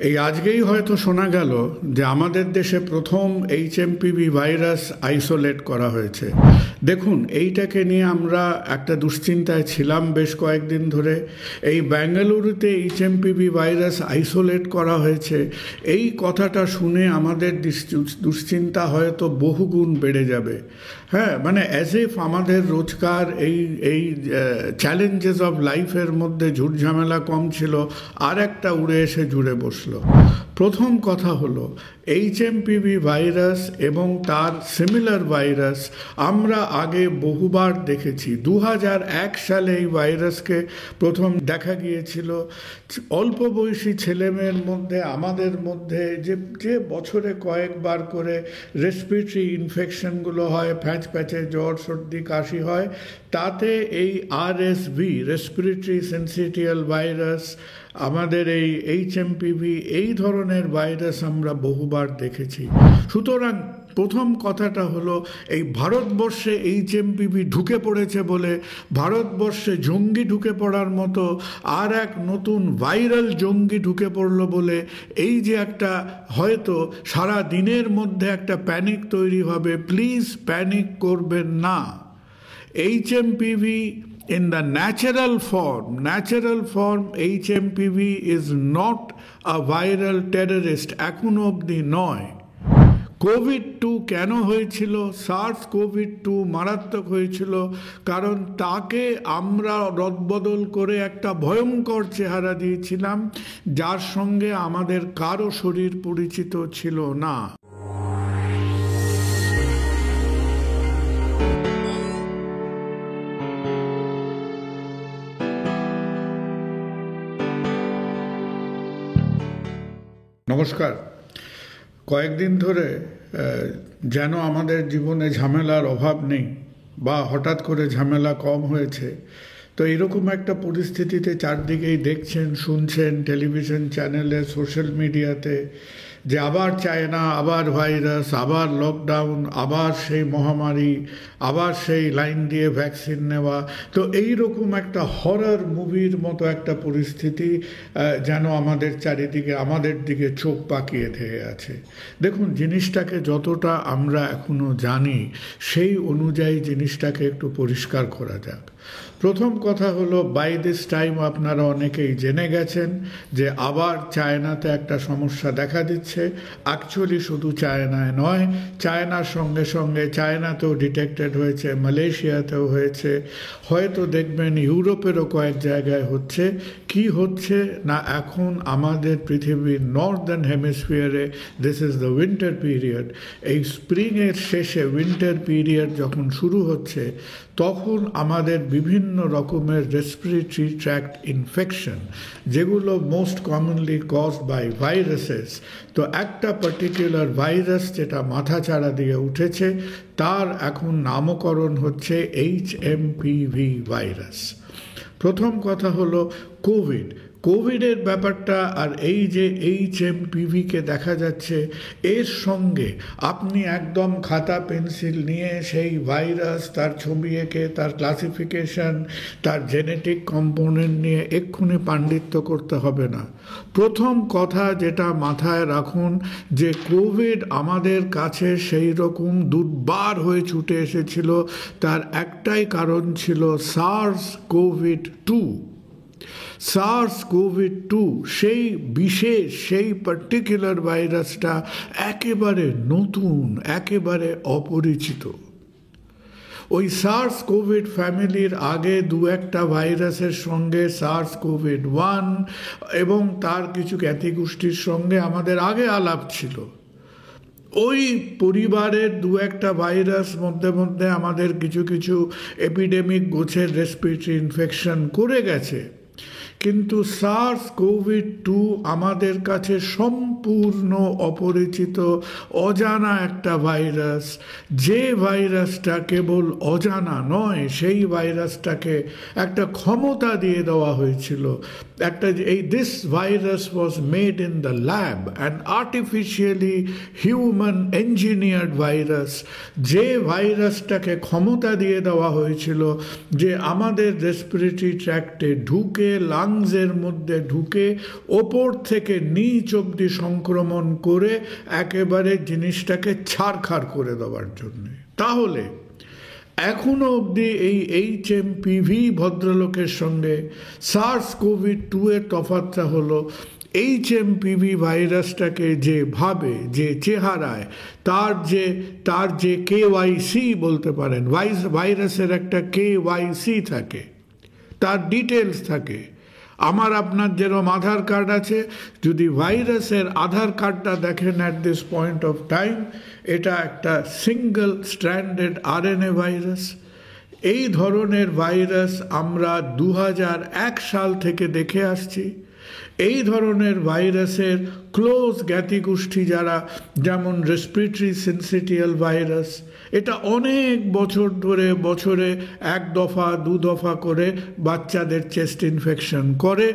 এই আজকেই হয়তো শোনা গেল যে আমাদের দেশে প্রথম এইচএমপিভি ভাইরাস আইসোলেট করা হয়েছে। দেখুন, এইটাকে নিয়ে আমরা একটা দুশ্চিন্তায় ছিলাম বেশ কয়েকদিন ধরে। এই বেঙ্গালুরুতে এইচএমপিভি ভাইরাস আইসোলেট করা হয়েছে, এই কথাটা শুনে আমাদের দুশ্চিন্তা হয়তো বহুগুণ বেড়ে যাবে। হ্যাঁ, মানে অ্যাজ ইফ আমাদের রোজকার এই চ্যালেঞ্জেস অফ লাইফের মধ্যে ঝুটঝামেলা কম ছিল, আর একটা উড়ে এসে জুড়ে বসলো। প্রথম কথা হলো, এইচএমপিভি ভাইরাস এবং তার সিমিলার ভাইরাস আমরা আগে বহুবার দেখেছি। 2001 সালে এই ভাইরাসকে প্রথম দেখা গিয়েছিল অল্প বয়সী ছেলেমেয়ের মধ্যে। আমাদের মধ্যে যে বছরে কয়েকবার করে রেসপিরেটরি ইনফেকশনগুলো হয়, প্যাচে জ্বর সর্দি কাশি হয়, তাতে এই আরএসভি রেসপিরেটরি সিনসিটিয়াল ভাইরাস, আমাদের এই এইচএমপিভি, এই ধরনের ভাইরাস আমরা বহুবার দেখেছি। সুতরাং প্রথম কথাটা হলো, এই ভারতবর্ষে এইচএমপিভি ঢুকে পড়েছে বলে ভারতবর্ষে জঙ্গি ঢুকে পড়ার মতো আর এক নতুন ভাইরাল জঙ্গি ঢুকে পড়লো বলে এই যে একটা হয়তো সারা দিনের মধ্যে একটা প্যানিক তৈরি হবে, প্লিজ প্যানিক করবেন না। HMPV in the natural form, HMPV is not a viral terrorist, এখনো অবধি নয়। কোভিড-2 কেন হয়েছিল? SARS-CoV-2 মারাত্মক হয়েছিল কারণ তাকে আমরা রদবদল করে একটা ভয়ঙ্কর চেহারা দিয়েছিলাম, যার সঙ্গে আমাদের কারো শরীর পরিচিত ছিল না। নমস্কার। কয়েকদিন ধরে যেন আমাদের জীবনে ঝামেলার অভাব নেই, বা হঠাৎ করে ঝামেলা কম হয়েছে। তো এরকম একটা পরিস্থিতিতে চারদিকেই দেখছেন, শুনছেন টেলিভিশন চ্যানেলে, সোশ্যাল মিডিয়াতে, যে আবার চায়না, আবার ভাইরাস, আবার লকডাউন, আবার সেই মহামারী, আবার সেই লাইন দিয়ে ভ্যাকসিন নেওয়া। তো এই রকম একটা হরর মুভির মতো একটা পরিস্থিতি যেন আমাদের চারিদিকে, আমাদের দিকে চোখ পাকিয়ে ধেয়ে আছে। দেখুন, জিনিসটাকে যতটা আমরা এখনো জানি সেই অনুযায়ী জিনিসটাকে একটু পরিষ্কার করা যাক। প্রথম কথা হলো, বাই দিস টাইম আপনারা অনেকেই জেনে গেছেন যে আবার চায়নাতে একটা সমস্যা দেখা দিচ্ছে। অ্যাকচুয়ালি শুধু চায়নায় নয়, চায়নার সঙ্গে সঙ্গে চায়নাতেও ডিটেক্টেড হয়েছে, মালয়েশিয়াতেও হয়েছে, হয়তো দেখবেন ইউরোপেরও কয়েক জায়গায় হচ্ছে। কি হচ্ছে না, এখন আমাদের পৃথিবীর নর্দার্ন হেমিস্ফিয়ারে this is the winter period. এই স্প্রিংয়ের শেষে উইন্টার পিরিয়ড যখন শুরু হচ্ছে, তখন আমাদের বিভিন্ন রকমের রেসপিরেটরি ট্র্যাক্ট ইনফেকশন, যেগুলো most commonly caused by viruses. তো একটা পার্টিকুলার ভাইরাস যেটা মাথাচাড়া দিয়ে উঠেছে, তার এখন নামকরণ হচ্ছে HMPV ভাইরাস। প্রথম কথা হলো কোভিডের ব্যাপারটা, আর এই যে HMPVকে দেখা যাচ্ছে, এর সঙ্গে আপনি একদম খাতা পেন্সিল নিয়ে সেই ভাইরাস, তার ছবি এঁকে, তার ক্লাসিফিকেশন, তার জেনেটিক কম্পোনেন্ট নিয়ে এক্ষুনি পাণ্ডিত্য করতে হবে না। প্রথম কথা যেটা মাথায় রাখুন, যে কোভিড আমাদের কাছে সেই রকম দুর্বার হয়ে ছুটে এসেছিল, তার একটাই কারণ ছিল SARS-CoV-2। SARS-CoV-2 সেই বিশেষ, সেই পার্টিকুলার ভাইরাসটা একেবারে নতুন, একেবারে অপরিচিত। ওই SARS-CoV ফ্যামিলির আগে দু একটা ভাইরাসের সঙ্গে SARS-CoV-1 এবং তার কিছু জ্ঞাতিগোষ্ঠীর সঙ্গে আমাদের আগে আলাপ ছিল। ওই পরিবারের দু একটা ভাইরাস মধ্যে মধ্যে আমাদের কিছু এপিডেমিক গোছের রেসপিরেটরি ইনফেকশন করে গেছে। কিন্তু SARS-CoV-2 আমাদের কাছে সম্পূর্ণ অপরিচিত, অজানা একটা ভাইরাস। যে ভাইরাসটা কেবল অজানা নয়, সেই ভাইরাসটাকে একটা ক্ষমতা দিয়ে দেওয়া হয়েছিল। this virus was made in the lab, an artificially human engineered virus, যে ভাইরাসটাকে ক্ষমতা দিয়ে দেওয়া হয়েছিল যে আমাদের রেসপিরেটরি ট্র্যাক্টে ঢুকে, লাংসের মধ্যে ঢুকে, ওপর থেকে নিচ অবধি সংক্রমণ করে একেবারে জিনিসটাকে ছাড়খাড় করে দেওয়ার জন্য। তাহলে এখনো অবধি এই HMPV ভদ্রলোকের সঙ্গে SARS-CoV-2 এর তফাৎটা হলো HMPV ভাইরাসটাকে যেভাবে, যে চেহারায়, তার যে KYC বলতে পারেন, ভাইরাসের একটা KYC থাকে, তার ডিটেলস থাকে। আমার আপনার যেরকম আধার কার্ড আছে, যদি ভাইরাসের আধার কার্ডটা দেখেন at this point of time, এটা একটা সিঙ্গল স্ট্র্যান্ডেড RNA ভাইরাস। এই ধরনের ভাইরাস আমরা 2001 সাল থেকে দেখে আসছি। এই ধরনের ভাইরাসের ক্লোজ জ্ঞাতিগোষ্ঠী যারা, যেমন রেসপিরেটরি সিনসিটিয়াল ভাইরাস, এটা অনেক বছর ধরে, বছরে 1 দফা 2 দফা করে বাচ্চাদের চেস্ট ইনফেকশন করে।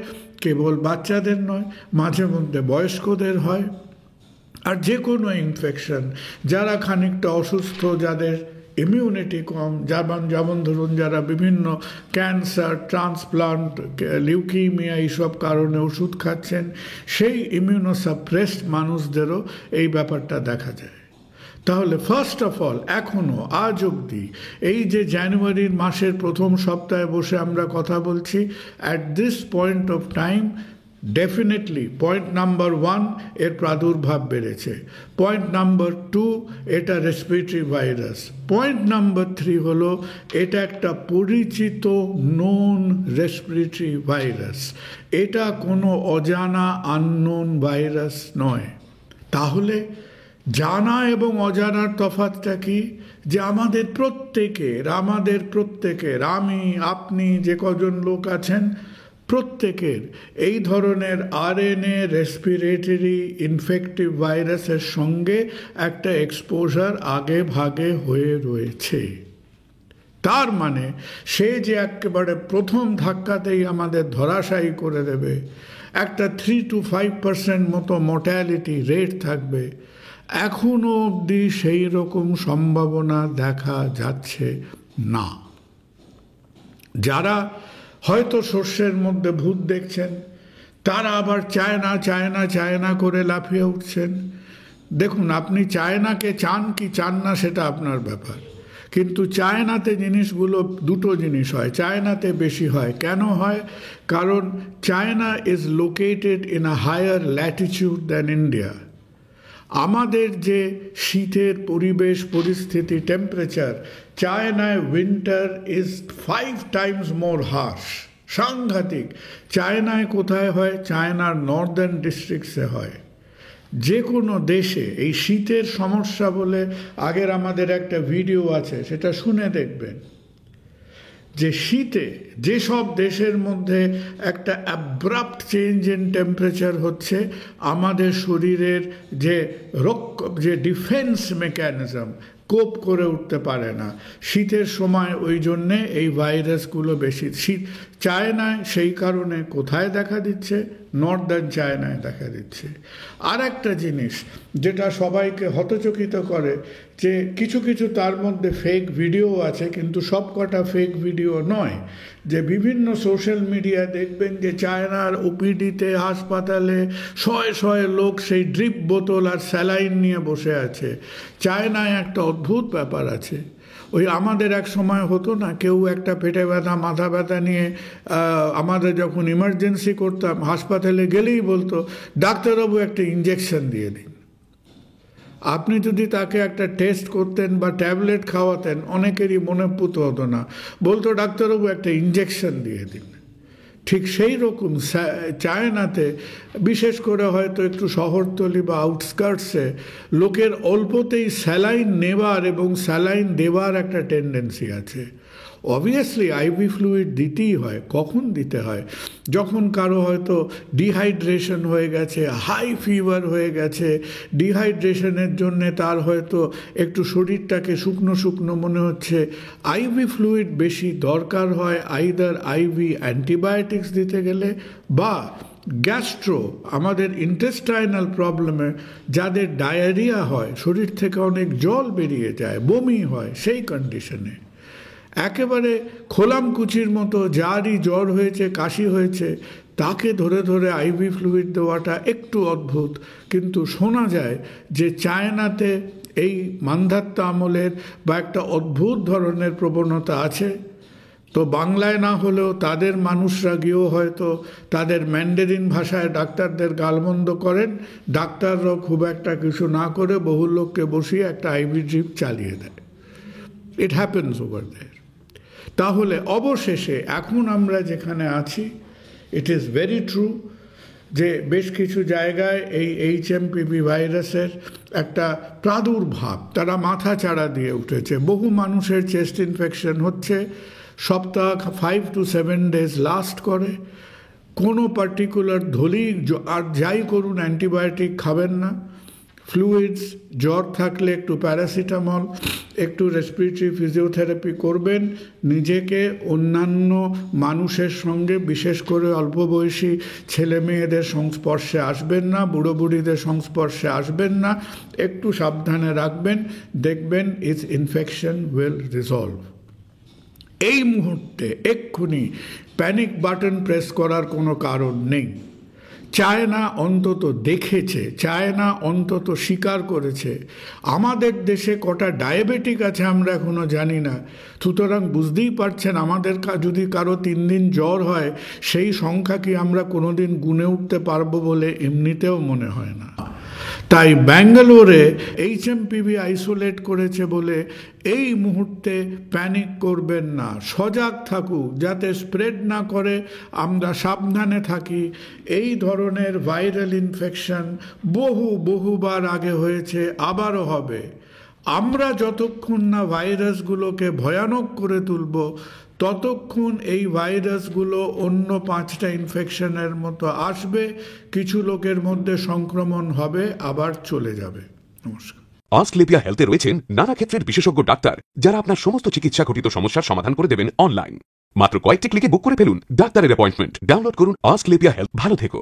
কেবল বাচ্চাদের নয়, মাঝে মধ্যে বয়স্কদের হয়। আর যে কোনো ইনফেকশন, যারা খানিকটা অসুস্থ, যাদের ইমিউনিটি কম, যেমন ধরুন যারা বিভিন্ন ক্যান্সার, ট্রান্সপ্লান্ট, লিউকিমিয়া এইসব কারণে ওষুধ খাচ্ছেন, সেই ইমিউনোসাপ্রেসড মানুষদেরও এই ব্যাপারটা দেখা যায়। তাহলে ফার্স্ট অফ অল, এখনও আজ অবধি এই যে জানুয়ারির মাসের প্রথম সপ্তাহে বসে আমরা কথা বলছি, at this point of time definitely point number 1 এর প্রাদুর্ভাব বেড়েছে, পয়েন্ট নাম্বার 2 এটা রেসপিরেটরি ভাইরাস, পয়েন্ট নাম্বার 3 হলো এটা একটা পরিচিত নোন রেসপিরেটরি ভাইরাস, এটা কোনো অজানা আননোন ভাইরাস নয়। তাহলে জানা এবং অজানার তফাৎটা কি? যে আমাদের প্রত্যেকের, আমি, আপনি যে কজন লোক আছেন, প্রত্যেকের এই ধরনের RNA রেসপিরেটরি ইনফেক্টিভ ভাইরাসের সঙ্গে একটা এক্সপোজার আগে ভাগে হয়ে রয়েছে। তার মানে সে যে একেবারে প্রথম ধাক্কাতেই আমাদের ধরাশায়ী করে দেবে, একটা 3 to 5% মতো মর্টালিটি রেট থাকবে, এখনো অবধি সেই রকম সম্ভাবনা দেখা যাচ্ছে না। যারা হয়তো শস্যের মধ্যে ভূত দেখছেন, তারা আবার চায়না করে লাফিয়ে উঠছেন। দেখুন, আপনি চায়নাকে চান কি চান না সেটা আপনার ব্যাপার, কিন্তু চায়নাতে জিনিসগুলো দুটো জিনিস হয়, চায়নাতে বেশি হয়। কেন হয়? কারণ China is located in a higher latitude than India. আমাদের যে শীতের পরিবেশ পরিস্থিতি, টেম্পারেচার, চায়নায় winter is 5 times more harsh, সাংঘাতিক। চায়নায় কোথায় হয়? চায়নার নর্দার্ন ডিস্ট্রিক্টসে হয়। যে কোনো দেশে এই শীতের সমস্যা বলে আগের আমাদের একটা ভিডিও আছে, সেটা শুনে দেখবেন, যে শীতে যেসব দেশের মধ্যে একটা অ্যাব্রাপ্ট চেঞ্জ ইন টেম্পারেচার হচ্ছে, আমাদের শরীরের যে ডিফেন্স মেকানিজম কোপ করে উঠতে পারে না শীতের সময়, ওই জন্যে এই ভাইরাসগুলো বেশি। শীত চায়নায় সেই কারণে কোথায় দেখা দিচ্ছে? নর্দার্ন চায়নায় দেখা দিচ্ছে। আর একটা জিনিস যেটা সবাইকে হতচকিত করে, যে কিছু তার মধ্যে ফেক ভিডিও আছে, কিন্তু সব কটা ফেক ভিডিও নয়। যে বিভিন্ন সোশ্যাল মিডিয়া দেখবেন যে চায়নার ওপিডিতে, হাসপাতালে শয়ে লোক সেই ড্রিপ বোতল আর স্যালাইন নিয়ে বসে আছে। চায়নায় একটা অদ্ভুত ব্যাপার আছে, ওই আমাদের এক সময় হতো না, কেউ একটা পেটে ব্যথা, মাথা ব্যথা নিয়ে আমাদের যখন ইমার্জেন্সি করতাম, হাসপাতালে গেলেই বলতো, ডাক্তারবাবু একটা ইঞ্জেকশন দিয়ে দিন। আপনি যদি তাকে একটা টেস্ট করতেন বা ট্যাবলেট খাওয়াতেন, অনেকেরই মনে পুত হতো না, বলতো ডাক্তারবাবু একটা ইঞ্জেকশন দিয়ে দিন। ঠিক সেই রকম চায়নাতে, বিশেষ করে হয়তো একটু শহরতলি বা আউটস্কার্টসে, লোকের অল্পতেই স্যালাইন নেবার এবং স্যালাইন দেওয়ার একটা টেন্ডেন্সি আছে। অবভিয়াসলি আইভি ফ্লুইড দিতেই হয়। কখন দিতে হয়? যখন কারো হয়তো ডিহাইড্রেশন হয়ে গেছে, হাই ফিভার হয়ে গেছে, ডিহাইড্রেশনের জন্যে তার হয়তো একটু শরীরটাকে শুকনো শুকনো মনে হচ্ছে, আইভি ফ্লুইড বেশি দরকার হয় আইদার আইভি অ্যান্টিবায়োটিক্স দিতে গেলে বা গ্যাস্ট্রো, আমাদের ইন্টেস্টাইনাল প্রবলেমে যাদের ডায়রিয়া হয়, শরীর থেকে অনেক জল বেরিয়ে যায়, বমি হয়, সেই কন্ডিশনে একেবারে খোলামকুচির মতো যারই জ্বর হয়েছে, কাশি হয়েছে, তাকে ধরে ধরে আইভি ফ্লুইড দেওয়াটা একটু অদ্ভুত। কিন্তু শোনা যায় যে চায়নাতে এই মান্ধাত্তা আমলের বা একটা অদ্ভুত ধরনের প্রবণতা আছে। তো বাংলায় না হলেও তাদের মানুষরা গিয়েও হয়তো তাদের ম্যান্ডারিন ভাষায় ডাক্তারদের গালমন্দ করেন, ডাক্তাররাও খুব একটা কিছু না করে বহু লোককে বসিয়ে একটা আইভি ড্রিপ চালিয়ে দেয়। It happens over there. তাহলে অবশেষে এখন আমরা যেখানে আছি, ইট ইজ ভেরি ট্রু যে বেশ কিছু জায়গায় এই এইচএমপিভি ভাইরাসের একটা প্রাদুর্ভাব তারা মাথা চাড়া দিয়ে উঠেছে। বহু মানুষের চেস্ট ইনফেকশন হচ্ছে, সপ্তাহ 5 to 7 days লাস্ট করে। কোনো পার্টিকুলার ধলি আর যাই করুন অ্যান্টিবায়োটিক খাবেন না। ফ্লুইডস, জ্বর থাকলে একটু প্যারাসিটামল, একটু রেসপিরেটরি ফিজিওথেরাপি করবেন। নিজেকে অন্যান্য মানুষের সঙ্গে, বিশেষ করে অল্প বয়সী ছেলে মেয়েদের সংস্পর্শে আসবেন না, বুড়ো বুড়িদের সংস্পর্শে আসবেন না, একটু সাবধানে রাখবেন, দেখবেন ইটস ইনফেকশন উইল রিজলভ। এই মুহূর্তে এক্ষুনি প্যানিক বাটন প্রেস করার কোনো কারণ নেই। চায়না অন্তত দেখেছে, চায়না অন্তত স্বীকার করেছে। আমাদের দেশে কটা ডায়াবেটিক আছে আমরা এখনো জানি না। সুতরাং বুঝতেই পারছেন, আমাদের যদি কারো 3 দিন জ্বর হয়, সেই সংখ্যা কি আমরা কোনোদিন গুনে উঠতে পারবো বলে এমনিতেও মনে হয় না। তাই ব্যাঙ্গালোরে এইচএমপিভি আইসোলেট করেছে বলে এই মুহূর্তে প্যানিক করবেন না, সজাগ থাকুক, যাতে স্প্রেড না করে, আমরা সাবধানে থাকি। এই ধরনের ভাইরাল ইনফেকশন বহুবার আগে হয়েছে, আবারও হবে। আমরা যতক্ষণ না ভাইরাসগুলোকে ভয়ানক করে তুলব, ততক্ষণ এই ভাইরাসগুলো অন্য 5টা ইনফেকশনের মতো আসবে, কিছু লোকের মধ্যে সংক্রমণ হবে, আবার চলে যাবে। নমস্কার। অস্ক্লেপিয়া হেলথে রয়েছেন নানা ক্ষেত্রের বিশেষজ্ঞ ডাক্তার, যারা আপনার সমস্ত চিকিৎসা ঘটিত সমস্যার সমাধান করে দেবেন অনলাইন। মাত্র কয়েকটি ক্লিকে বুক করে ফেলুন ডাক্তারের অ্যাপয়েন্টমেন্ট। ডাউনলোড করুন অস্ক্লেপিয়া হেলথ। ভালো থেকো।